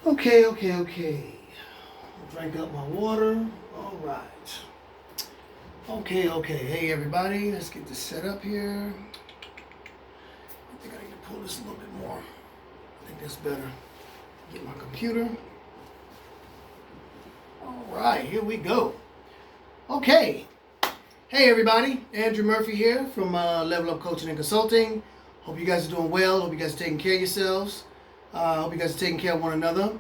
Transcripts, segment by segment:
Okay. Drink up my water. All right. Okay. Hey, everybody. Let's get this set up here. I think I need to pull this a little bit more. I think that's better. Get my computer. All right, here we go. Okay. Hey, everybody. Andrew Murphy here from Level Up Coaching and Consulting. Hope you guys are doing well. Hope you guys are taking care of yourselves. Hope you guys are taking care of one another.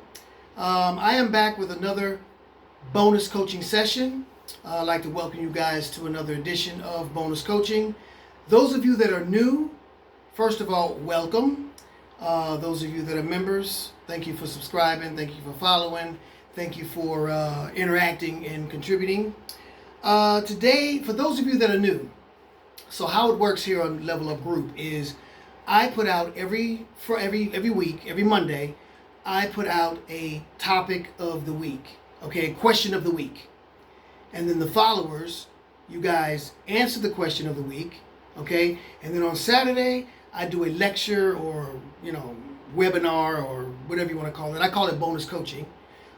I am back with another bonus coaching session. I'd like to welcome you guys to another edition of Bonus Coaching. Those of you that are new, first of all, welcome. Those of you that are members, thank you for subscribing. Thank you for following. Thank you for interacting and contributing. Today, for those of you that are new, so how it works here on Level Up Group is I put out every week, every Monday, I put out a topic of the week, okay, a question of the week. And then the followers, you guys answer the question of the week, okay? And then on Saturday, I do a lecture or, webinar or whatever you want to call it. I call it bonus coaching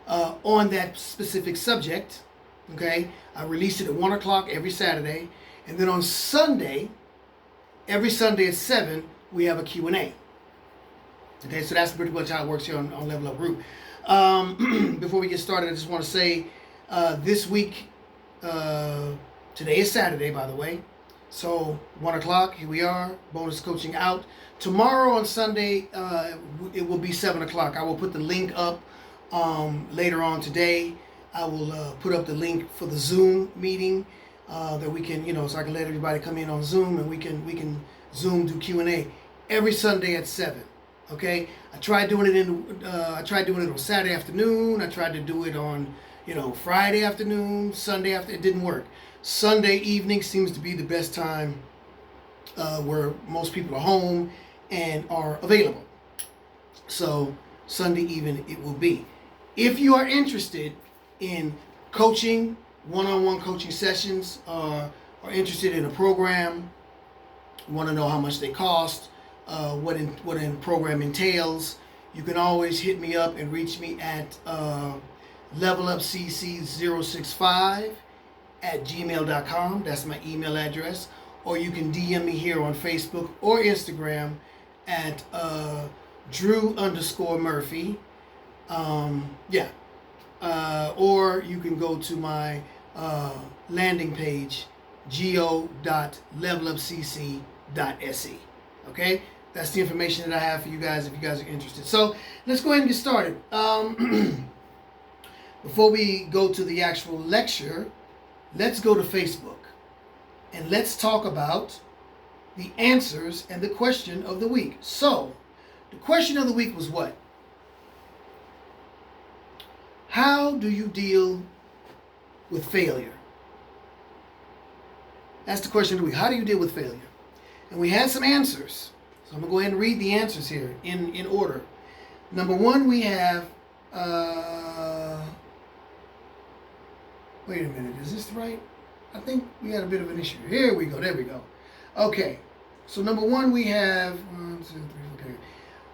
on that specific subject, okay? I release it at 1 o'clock every Saturday. And then on Sunday, every Sunday at 7, we have a Q&A. Okay, so that's pretty much how it works here on Level Up Group. Before we get started, I just want to say this week, today is Saturday, by the way. So 1 o'clock, here we are, bonus coaching out. Tomorrow on Sunday, it will be 7 o'clock. I will put the link up later on today. I will put up the link for the Zoom meeting that we can, so I can let everybody come in on Zoom and we can Zoom do Q&A every Sunday at 7. Okay, I tried doing it on Saturday afternoon. I tried to do it on, Friday afternoon, Sunday after. It didn't work. Sunday evening seems to be the best time where most people are home and are available. So Sunday evening it will be. If you are interested in coaching, one-on-one coaching sessions, are interested in a program, want to know how much they cost, what a program entails, you can always hit me up and reach me at levelupcc065@gmail.com. That's my email address. Or you can DM me here on Facebook or Instagram at Drew_Murphy. Or you can go to my landing page, go.levelupcc.se. Okay? That's the information that I have for you guys if you guys are interested. So let's go ahead and get started. Before we go to the actual lecture, let's go to Facebook and let's talk about the answers and the question of the week. So the question of the week was what? How do you deal with failure? That's the question of the week. How do you deal with failure? And we had some answers. So I'm going to go ahead and read the answers here in order. Number one, we have, wait a minute, is this right? I think we had a bit of an issue. Here we go, there we go. Okay, so number one, we have,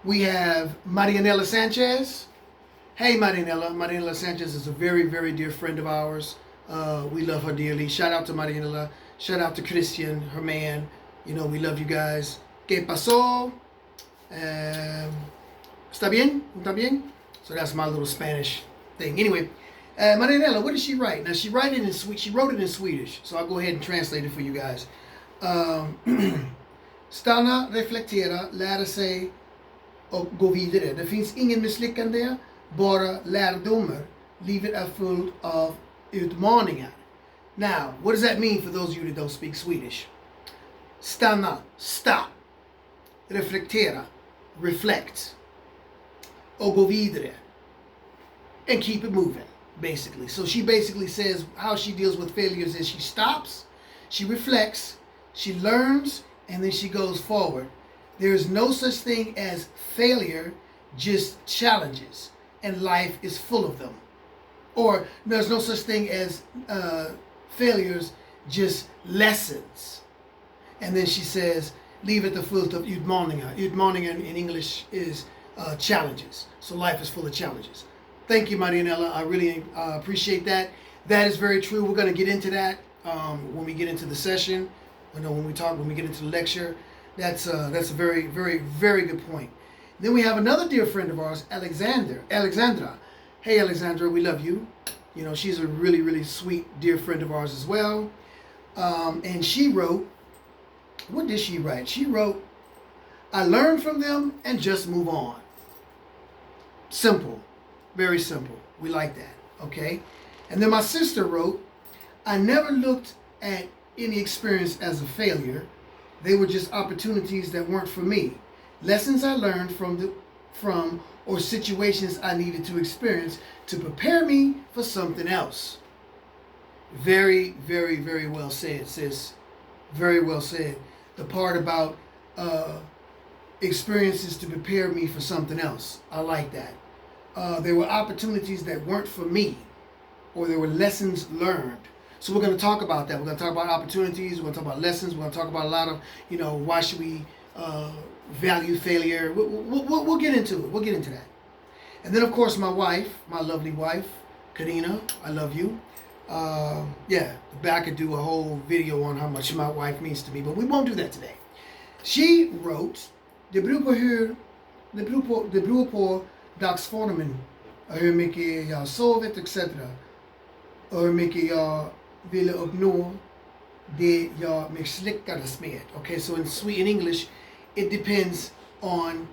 we have Marianela Sanchez. Hey, Marianela Sanchez is a very, very dear friend of ours. We love her dearly. Shout out to Marianela. Shout out to Christian, her man. We love you guys. ¿Qué pasó? ¿Está bien? ¿Está bien? So that's my little Spanish thing. Anyway, Marianela, what did she write? Now, she wrote it in Swedish, so I'll go ahead and translate it for you guys. Stanna, reflektera, lära sig och gå vidare. Det finns ingen misslyckande, bara lärdomar. Livet är fullt av utmaningar. Now, what does that mean for those of you that don't speak Swedish? Stanna, stop. Reflektera, reflect. Och gå vidare. And keep it moving, basically. So she basically says how she deals with failures is she stops, she reflects, she learns, and then she goes forward. There's no such thing as failure, just challenges. And life is full of them. Or there's no such thing as failures, just lessons. And then she says, livet är fullt av utmaningar. Utmaningar in English is challenges. So life is full of challenges. Thank you, Marianella. I really appreciate that. That is very true. We're going to get into that when we get into the session. When we get into the lecture. That's a very, very, very good point. Then we have another dear friend of ours, Alexandra. Hey, Alexandra, we love you. You know, she's a really, really sweet, dear friend of ours as well. And she wrote, what did she write? She wrote, I learn from them and just move on. Simple. Very simple. We like that. Okay? And then my sister wrote, I never looked at any experience as a failure. They were just opportunities that weren't for me. Lessons I learned from or situations I needed to experience to prepare me for something else. Very, very, very well said, sis. Very well said. The part about experiences to prepare me for something else. I like that. There were opportunities that weren't for me, or there were lessons learned. So we're going to talk about that. We're going to talk about opportunities. We're going to talk about lessons. We're going to talk about a lot of, why should we value failure. We'll get into it. We'll get into that. And then, of course, my wife, my lovely wife, Karina, I love you. I could do a whole video on how much my wife means to me, but we won't do that today. She wrote, det beror på dagsformen, hur mycket jag sovit etc. Och hur mycket jag ville uppnå det jag misslyckades med. Okay, so in English, it depends on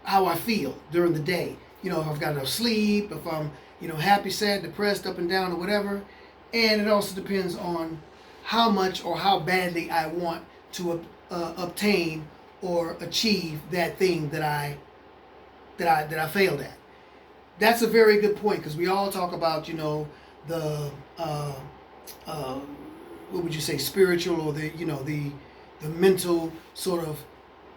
how I feel during the day. If I've got enough sleep, if I'm, happy, sad, depressed, up and down, or whatever. And it also depends on how much or how badly I want to obtain or achieve that thing that I failed at. That's a very good point, because we all talk about, the what would you say, spiritual, or the mental sort of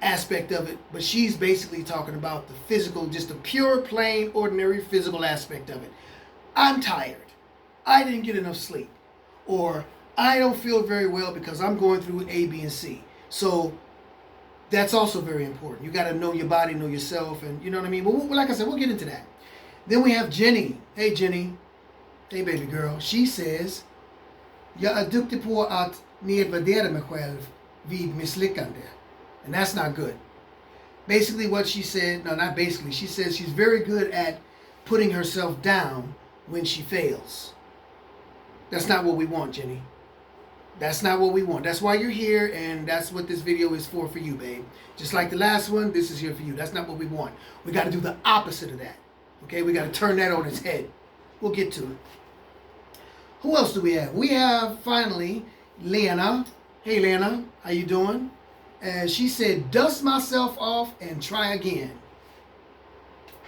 aspect of it, but she's basically talking about the physical, just the pure, plain, ordinary physical aspect of it. I'm tired. I didn't get enough sleep. Or I don't feel very well because I'm going through A, B, and C. So that's also very important. You got to know your body, know yourself, and you know what I mean? But like I said, we'll get into that. Then we have Jenny. Hey, Jenny. Hey, baby girl. She says, jag är duktig på att nedvärdera mig själv vid misslyckande. And that's not good. Basically what she said, no, not basically, she says she's very good at putting herself down when she fails. That's not what we want, Jenny. That's not what we want. That's why you're here, and that's what this video is for you, babe. Just like the last one, this is here for you. That's not what we want. We got to do the opposite of that. Okay, we got to turn that on its head. We'll get to it. Who else do we have? We have, finally, Lena. Hey, Lena, how you doing? And she said, dust myself off and try again.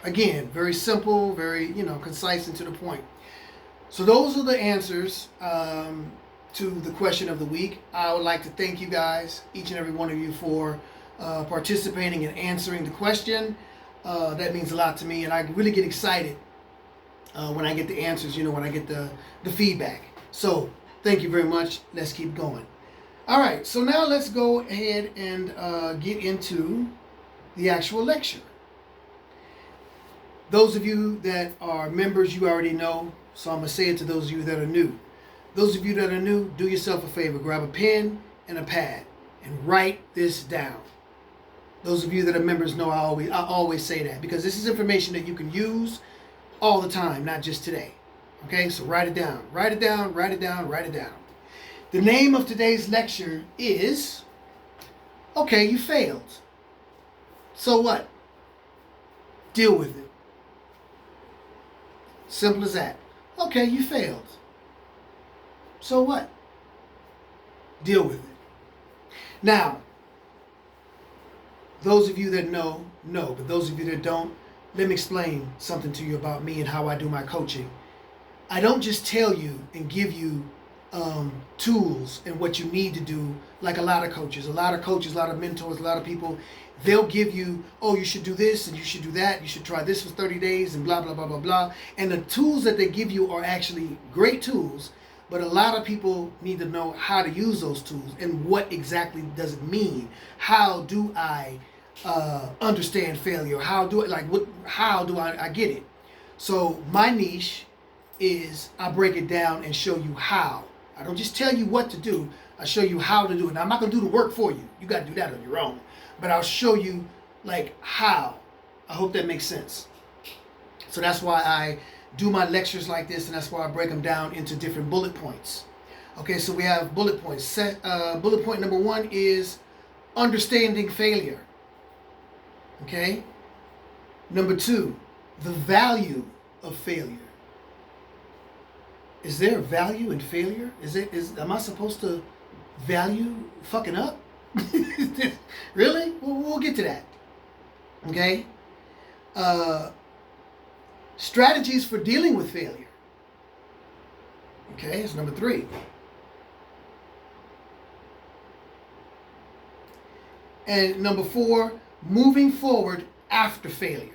Again, very simple, very, concise and to the point. So those are the answers to the question of the week. I would like to thank you guys, each and every one of you, for participating and answering the question. That means a lot to me, and I really get excited when I get the answers, when I get the feedback. So thank you very much. Let's keep going. All right, so now let's go ahead and get into the actual lecture. Those of you that are members, you already know, so I'm going to say it to those of you that are new. Those of you that are new, do yourself a favor. Grab a pen and a pad and write this down. Those of you that are members know I always say that, because this is information that you can use all the time, not just today. Okay, so write it down. Write it down, write it down, write it down. The name of today's lecture is, okay, you failed. So what? Deal with it. Simple as that. Okay, you failed. So what? Deal with it. Now, those of you that know, but those of you that don't, let me explain something to you about me and how I do my coaching. I don't just tell you and give you tools and what you need to do like a lot of coaches, a lot of mentors, a lot of people. They'll give you, oh, you should do this and you should do that. You should try this for 30 days and blah, blah, blah, blah, blah. And the tools that they give you are actually great tools, but a lot of people need to know how to use those tools and what exactly does it mean. How do I understand failure? How do I get it? So my niche is I break it down and show you how. I don't just tell you what to do. I show you how to do it. Now I'm not gonna do the work for you. You got to do that on your own. But I'll show you like how. I hope that makes sense. So that's why I do my lectures like this, and that's why I break them down into different bullet points. Okay, so we have bullet points. Bullet point number 1 is understanding failure. Okay. Number 2, the value of failure. Is there value in failure? Am I supposed to value fucking up? Really? We'll get to that. Okay. Strategies for dealing with failure. Okay, it's number 3. And number 4, moving forward after failure.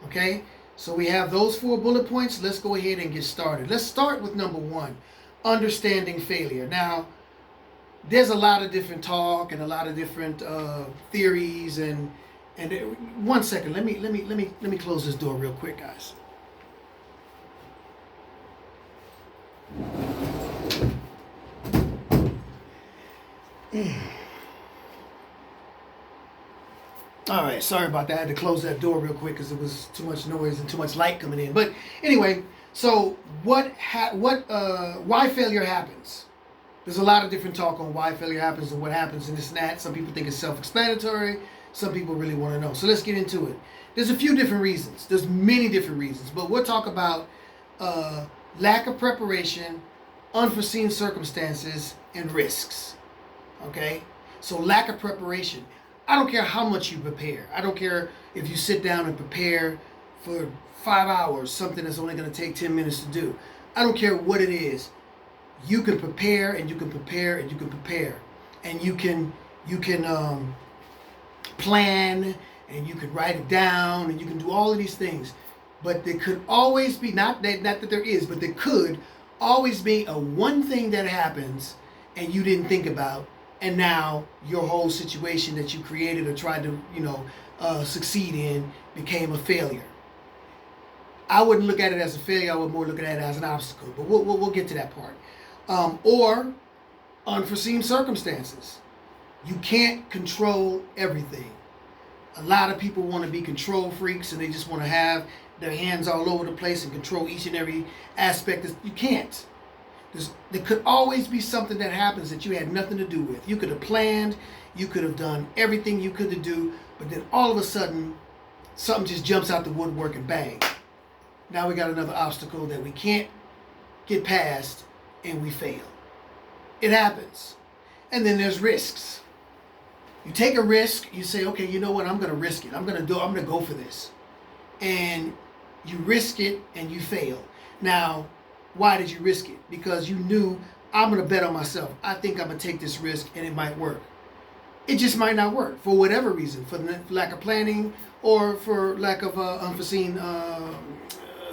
Okay, so we have those 4 bullet points. Let's go ahead and get started. Let's start with number 1, understanding failure. Now, there's a lot of different talk and a lot of different theories and one second. Let me close this door real quick, guys. All right, sorry about that. I had to close that door real quick because it was too much noise and too much light coming in. But anyway, so why failure happens? There's a lot of different talk on why failure happens and what happens and this and that. Some people think it's self-explanatory. Some people really want to know. So let's get into it. There's a few different reasons. There's many different reasons, but we'll talk about lack of preparation, unforeseen circumstances, and risks. Okay? So lack of preparation. I don't care how much you prepare. I don't care if you sit down and prepare for 5 hours, something that's only going to take 10 minutes to do. I don't care what it is. You can prepare and you can prepare and you can prepare. And you can plan and you can write it down and you can do all of these things. But there could always be, not that there is, but there could always be a one thing that happens and you didn't think about. And now your whole situation that you created or tried to, succeed in became a failure. I wouldn't look at it as a failure. I would more look at it as an obstacle. But we'll get to that part. Or unforeseen circumstances. You can't control everything. A lot of people want to be control freaks and they just want to have their hands all over the place and control each and every aspect. You can't. There could always be something that happens that you had nothing to do with. You could have planned, you could have done everything you could to do, but then all of a sudden, something just jumps out the woodwork and bang. Now we got another obstacle that we can't get past and we fail. It happens. And then there's risks. You take a risk, you say, okay, you know what, I'm going to risk it. I'm going to go for this. And you risk it and you fail. Now, why did you risk it? Because you knew, I'm going to bet on myself. I think I'm going to take this risk and it might work. It just might not work for whatever reason, for lack of planning or for lack of unforeseen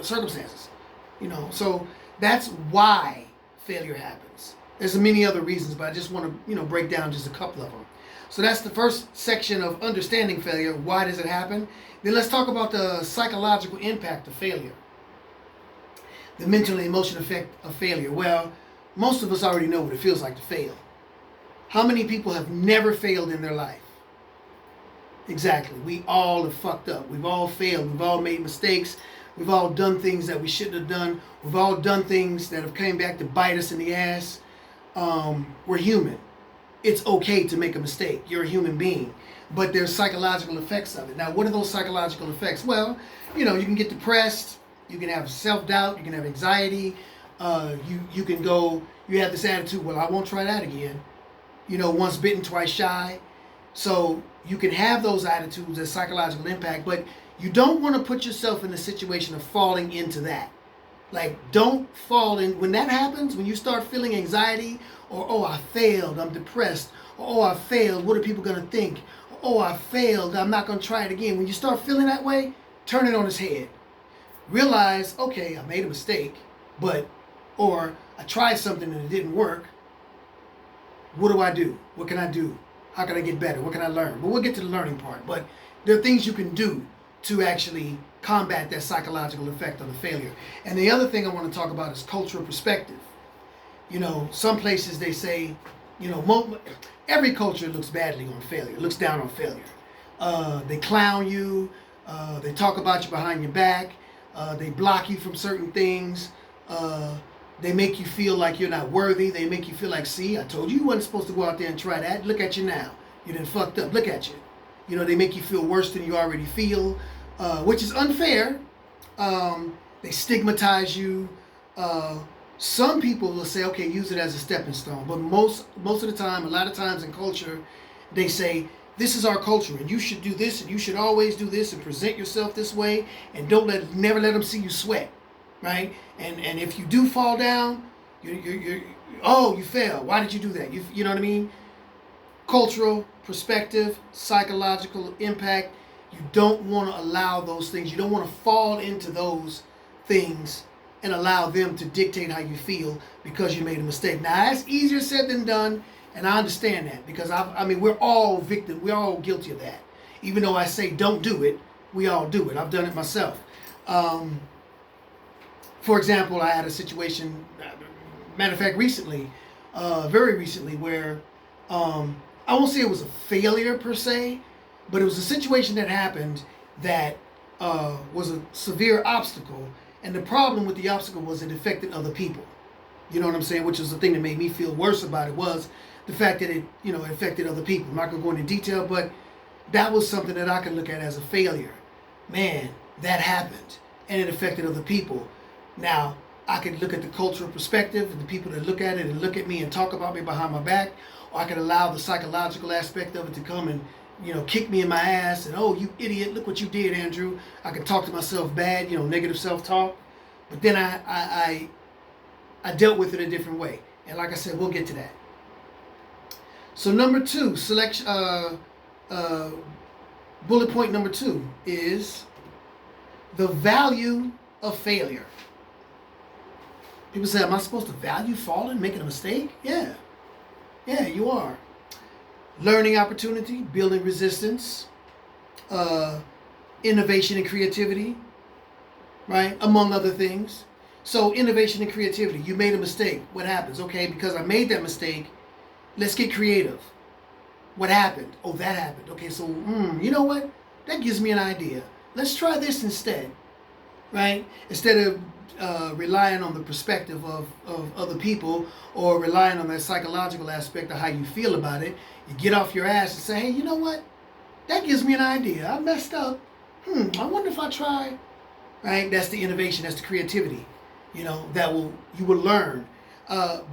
circumstances. So that's why failure happens. There's many other reasons, but I just want to, break down just a couple of them. So that's the first section of understanding failure. Why does it happen? Then let's talk about the psychological impact of failure. The mental and emotional effect of failure. Well, most of us already know what it feels like to fail. How many people have never failed in their life? Exactly. We all have fucked up. We've all failed. We've all made mistakes. We've all done things that we shouldn't have done. We've all done things that have came back to bite us in the ass. We're human. It's okay to make a mistake. You're a human being. But there's psychological effects of it. Now, what are those psychological effects? Well, you can get depressed. You can have self-doubt. You can have anxiety. You can go, you have this attitude, well, I won't try that again. Once bitten, twice shy. So you can have those attitudes as psychological impact, but you don't want to put yourself in the situation of falling into that. Like, don't fall in. When that happens, when you start feeling anxiety, or, oh, I failed, I'm depressed, or, oh, I failed, what are people going to think? Oh, I failed, I'm not going to try it again. When you start feeling that way, turn it on its head. Realize, okay, I made a mistake, or I tried something and it didn't work. What do I do? What can I do? How can I get better? What can I learn? But we'll get to the learning part. But there are things you can do to actually combat that psychological effect of the failure. And the other thing I want to talk about is cultural perspective. You know, some places they say, you know, every culture looks badly on failure, looks down on failure. They clown you, they talk about you behind your back, they block you from certain things, they make you feel like you're not worthy, they make you feel like, see, I told you wasn't supposed to go out there and try that, look at you now, you done fucked up, look at you. You know, they make you feel worse than you already feel, which is unfair. They stigmatize you. Some people will say, okay, use it as a stepping stone. But most of the time, a lot of times in culture, they say, this is our culture, and you should do this, and you should always do this, and present yourself this way, and never let them see you sweat, right? And if you do fall down, you failed. Why did you do that? You know what I mean? Cultural perspective, psychological impact. You don't want to allow those things. You don't want to fall into those things and allow them to dictate how you feel because you made a mistake. Now, that's easier said than done, and I understand that because I mean, we're all victims. We're all guilty of that. Even though I say don't do it, we all do it. I've done it myself. For example, I had a situation, matter of fact, recently, very recently, where I won't say it was a failure per se, but it was a situation that happened that was a severe obstacle. And the problem with the obstacle was it affected other people. You know what I'm saying? Which is the thing that made me feel worse about it was the fact that it affected other people. I'm not going to go into detail, but that was something that I can look at as a failure. Man, that happened. And it affected other people. Now, I could look at the cultural perspective and the people that look at it and look at me and talk about me behind my back. Or I could allow the psychological aspect of it to come and kick me in my ass and, oh, you idiot, look what you did, Andrew. I can talk to myself bad, negative self-talk. But then I dealt with it a different way. And like I said, we'll get to that. So number 2, bullet point number 2 is the value of failure. People say, am I supposed to value falling, making a mistake? Yeah. Yeah, you are. Learning opportunity, building resistance, innovation and creativity, right? Among other things. So innovation and creativity, you made a mistake. What happens? Okay, because I made that mistake, let's get creative. What happened? Oh, that happened. Okay, so you know what? That gives me an idea. Let's try this instead, right? Instead of relying on the perspective of other people or relying on that psychological aspect of how you feel about it, you get off your ass and say, hey, you know what? That gives me an idea. I messed up. I wonder if I try. Right? That's the innovation. That's the creativity. You will learn.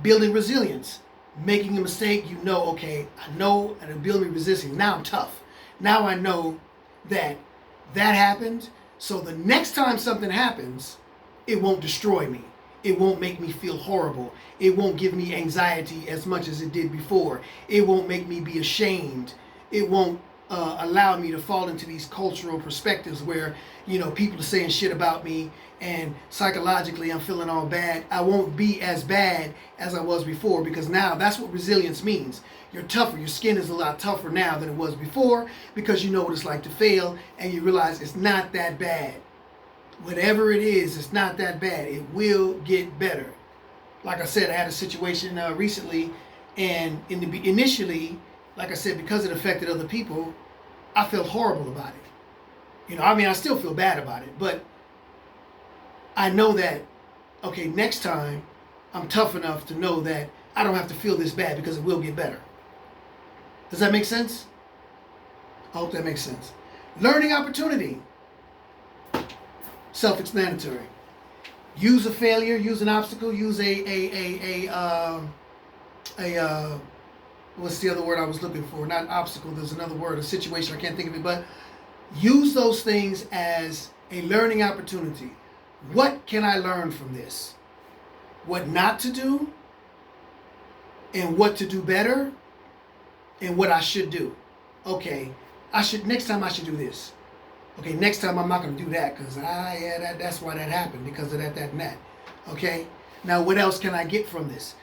Building resilience. Making a mistake, okay, I know, and building resistance. Now I'm tough. Now I know that happened. So the next time something happens, it won't destroy me. It won't make me feel horrible. It won't give me anxiety as much as it did before. It won't make me be ashamed. It won't allow me to fall into these cultural perspectives where, people are saying shit about me and psychologically I'm feeling all bad. I won't be as bad as I was before because now that's what resilience means. You're tougher. Your skin is a lot tougher now than it was before because you know what it's like to fail and you realize it's not that bad. Whatever it is, it's not that bad. It will get better. Like I said, I had a situation recently, and initially, like I said, because it affected other people, I felt horrible about it. I still feel bad about it, but I know that, okay, next time, I'm tough enough to know that I don't have to feel this bad because it will get better. Does that make sense? I hope that makes sense. Learning opportunity. Self-explanatory. Use a failure, use an obstacle, use what's the other word I was looking for? Not obstacle, there's another word, a situation, I can't think of it, but use those things as a learning opportunity. What can I learn from this? What not to do, and what to do better, and what I should do. Okay, next time I should do this. Okay, next time I'm not going to do that because that's why that happened, because of that, and that. Okay, now what else can I get from this?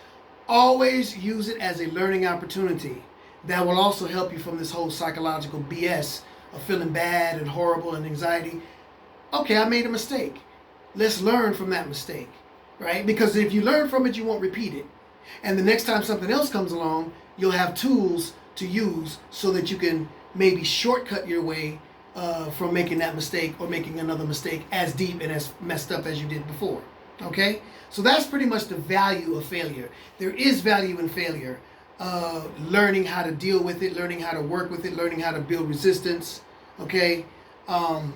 Always use it as a learning opportunity. that will also help you from this whole psychological BS of feeling bad and horrible and anxiety. Okay, I made a mistake. Let's learn from that mistake, right? Because if you learn from it, you won't repeat it. And the next time something else comes along, you'll have tools to use so that you can maybe shortcut your way from making that mistake or making another mistake as deep and as messed up as you did before. Okay? So that's pretty much the value of failure. There is value in failure. Learning how to deal with it, learning how to work with it, learning how to build resistance. Okay? Learning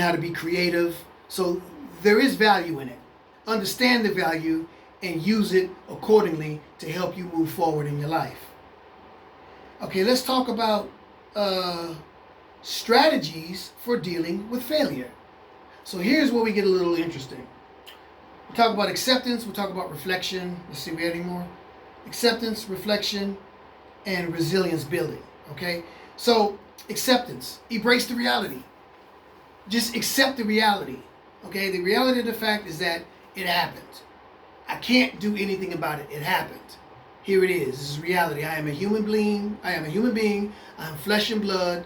how to be creative. So there is value in it. Understand the value and use it accordingly to help you move forward in your life. Okay, let's talk about strategies for dealing with failure. So here's where we get a little interesting. We talk about acceptance, we talk about reflection. Let's see, we have any more? Acceptance, reflection, and resilience building. Okay, so acceptance, embrace the reality. Just accept the reality. Okay, the reality of the fact is that it happened. I can't do anything about it. It happened. Here it is. This is reality. I am a human being. I am flesh and blood.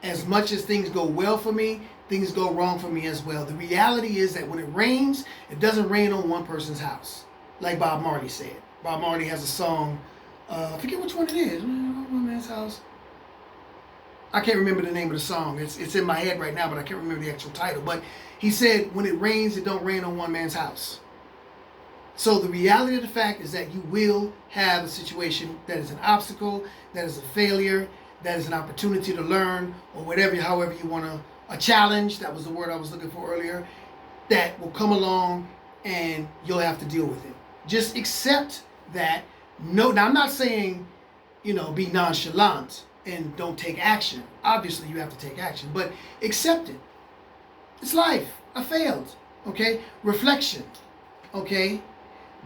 As much as things go well for me, things go wrong for me as well. The reality is that when it rains, it doesn't rain on one person's house. Like Bob Marley said. Bob Marley has a song. I forget which one it is. One man's house. I can't remember the name of the song. It's in my head right now, but I can't remember the actual title. But he said, when it rains, it don't rain on one man's house. So the reality of the fact is that you will have a situation that is an obstacle, that is a failure, that is an opportunity to learn, or whatever, however you want to, a challenge, that was the word I was looking for earlier, that will come along and you'll have to deal with it. Just accept that. No, now I'm not saying, be nonchalant and don't take action. Obviously you have to take action, but accept it. It's life. I failed. Okay? Reflection. Okay?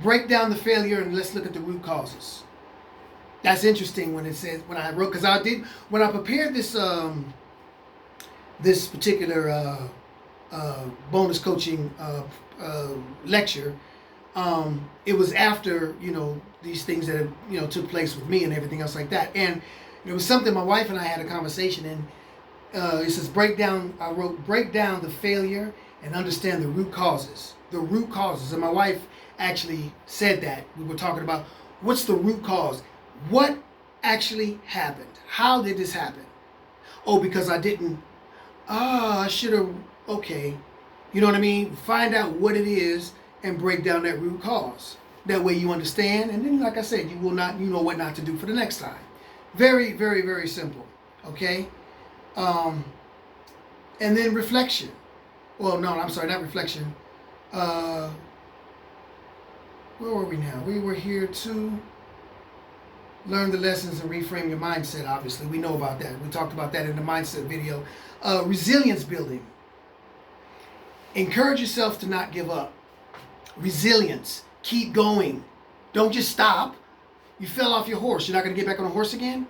Break down the failure and let's look at the root causes. That's interesting when it says, when I wrote, because when I prepared this this particular bonus coaching lecture, it was after, these things that took place with me and everything else like that. And it was something my wife and I had a conversation, and it says break down the failure and understand the root causes. The root causes. And my wife actually said that. We were talking about what's the root cause? What actually happened? How did this happen? Oh, because I didn't, I should have, okay. You know what I mean? Find out what it is and break down that root cause. That way you understand, and then like I said, you know what not to do for the next time. Very, very, very simple. Okay? And then reflection. Well, no, I'm sorry, not reflection. Where were we now? We were here to learn the lessons and reframe your mindset, obviously. We know about that. We talked about that in the mindset video. Resilience building. Encourage yourself to not give up. Resilience. Keep going. Don't just stop. You fell off your horse. You're not going to get back on a horse again?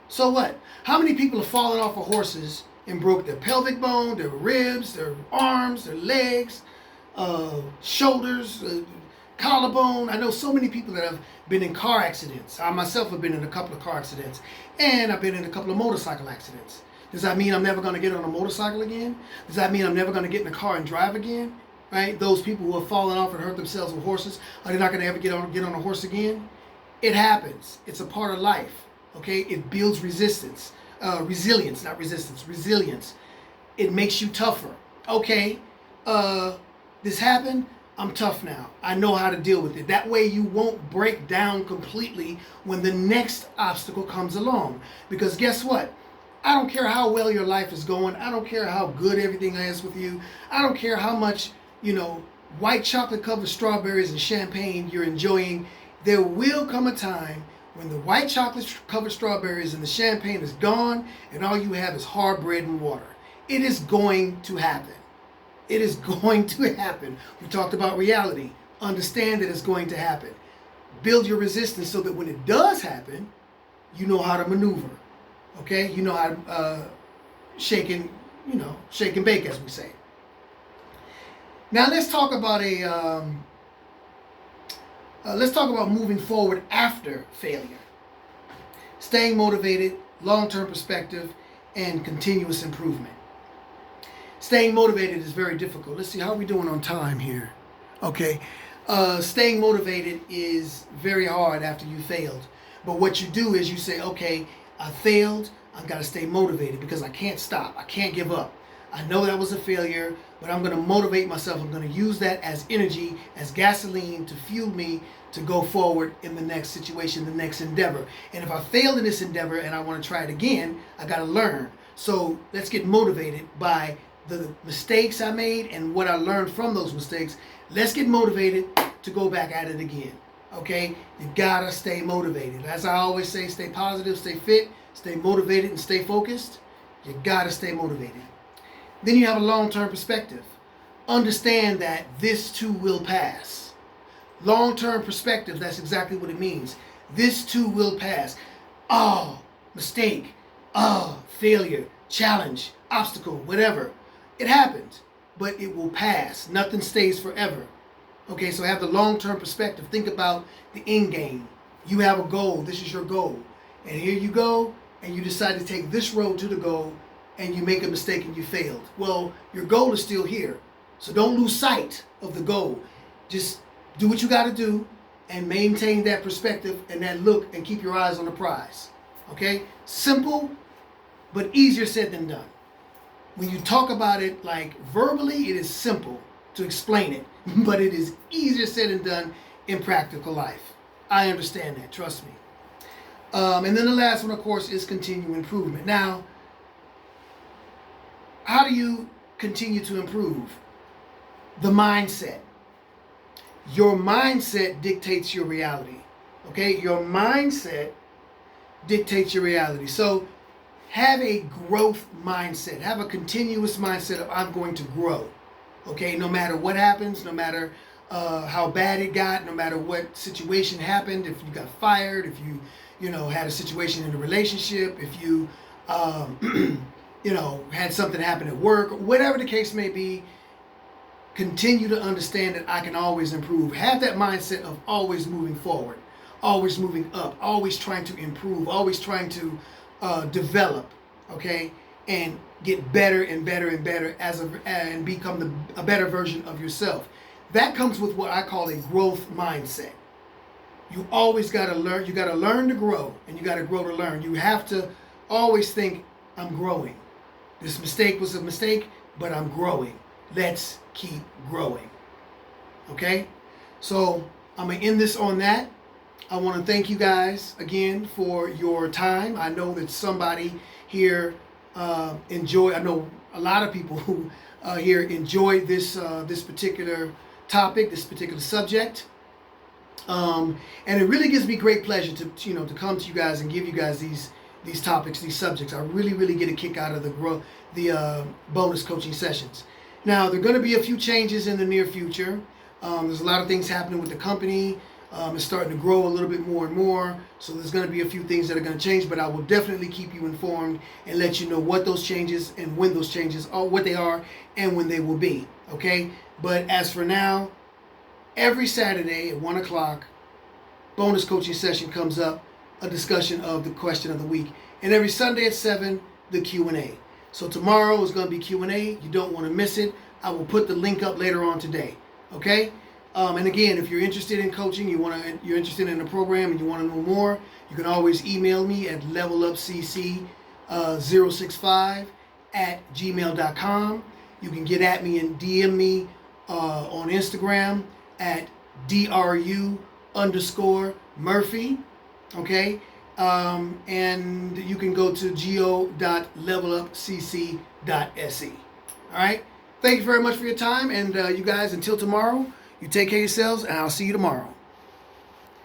So what? How many people have fallen off of horses and broke their pelvic bone, their ribs, their arms, their legs, shoulders, collarbone? I know so many people that have been in car accidents. I myself have been in a couple of car accidents. And I've been in a couple of motorcycle accidents. Does that mean I'm never going to get on a motorcycle again? Does that mean I'm never going to get in a car and drive again? Right? Those people who have fallen off and hurt themselves with horses, are they not going to ever get on a horse again? It happens. It's a part of life. Okay? It builds resilience, not resistance, resilience. It makes you tougher. Okay, this happened. I'm tough now. I know how to deal with it. That way you won't break down completely when the next obstacle comes along. Because guess what? I don't care how well your life is going. I don't care how good everything is with you. I don't care how much, white chocolate covered strawberries and champagne you're enjoying. There will come a time when the white chocolate covered strawberries and the champagne is gone and all you have is hard bread and water. It is going to happen. It is going to happen. We talked about reality. Understand that it's going to happen. Build your resistance so that when it does happen, you know how to maneuver. Okay? You know how to shake and bake, as we say. Now let's talk about Let's talk about moving forward after failure. Staying motivated, long-term perspective, and continuous improvement. Staying motivated is very difficult. Let's see, how are we doing on time here? Okay. Staying motivated is very hard after you failed. But what you do is you say, okay, I failed. I've got to stay motivated because I can't stop. I can't give up. I know that was a failure, but I'm going to motivate myself. I'm going to use that as energy, as gasoline to fuel me to go forward in the next situation, the next endeavor. And if I failed in this endeavor and I want to try it again, I got to learn. So let's get motivated by the mistakes I made and what I learned from those mistakes. Let's get motivated to go back at it again. Okay? You gotta stay motivated. As I always say, stay positive, stay fit, stay motivated, and stay focused. You gotta stay motivated. Then you have a long-term perspective. Understand that this too will pass. Long-term perspective, that's exactly what it means. This too will pass. Oh, mistake. Oh, failure, challenge, obstacle, whatever. It happens, but it will pass. Nothing stays forever. Okay, so have the long-term perspective. Think about the end game. You have a goal. This is your goal. And here you go, and you decide to take this road to the goal, and you make a mistake and you failed. Well, your goal is still here. So don't lose sight of the goal. Just do what you got to do and maintain that perspective and that look and keep your eyes on the prize. Okay? Simple, but easier said than done. When you talk about it like verbally, it is simple to explain it, but it is easier said than done in practical life. I understand that, trust me. And then the last one, of course, is continual improvement. Now, how do you continue to improve? The mindset. Your mindset dictates your reality. Okay? Your mindset dictates your reality. So have a growth mindset. Have a continuous mindset of I'm going to grow. Okay? No matter what happens, no matter how bad it got, no matter what situation happened, if you got fired, if you had a situation in a relationship, if you had something happen at work, whatever the case may be, continue to understand that I can always improve. Have that mindset of always moving forward, always moving up, always trying to improve, always trying to develop, okay, and get better and better and better and become a better version of yourself. That comes with what I call a growth mindset. You always got to learn. You got to learn to grow, and you got to grow to learn. You have to always think, I'm growing. This mistake was a mistake, but I'm growing. Let's keep growing. Okay? So I'm going to end this on that. I want to thank you guys again for your time. I know that somebody here I know a lot of people who here enjoy this particular topic, this particular subject. And it really gives me great pleasure to come to you guys and give you guys these topics, these subjects. I really get a kick out of the bonus coaching sessions. Now, there are going to be a few changes in the near future. There's a lot of things happening with the company. It's starting to grow a little bit more and more. So there's going to be a few things that are going to change, but I will definitely keep you informed and let you know what those changes and when those changes are, what they are, and when they will be. Okay? But as for now, every Saturday at 1 o'clock, bonus coaching session comes up, a discussion of the question of the week. And every Sunday at 7, the Q&A. So tomorrow is going to be Q&A. You don't want to miss it. I will put the link up later on today. Okay? And again, if you're interested in coaching, you're interested in the program and you want to know more, you can always email me at levelupcc065@gmail.com. You can get at me and DM me on Instagram at DRU_Murphy. Okay? And you can go to go.levelupcc.se. All right? Thank you very much for your time. And you guys, until tomorrow, you take care of yourselves, and I'll see you tomorrow.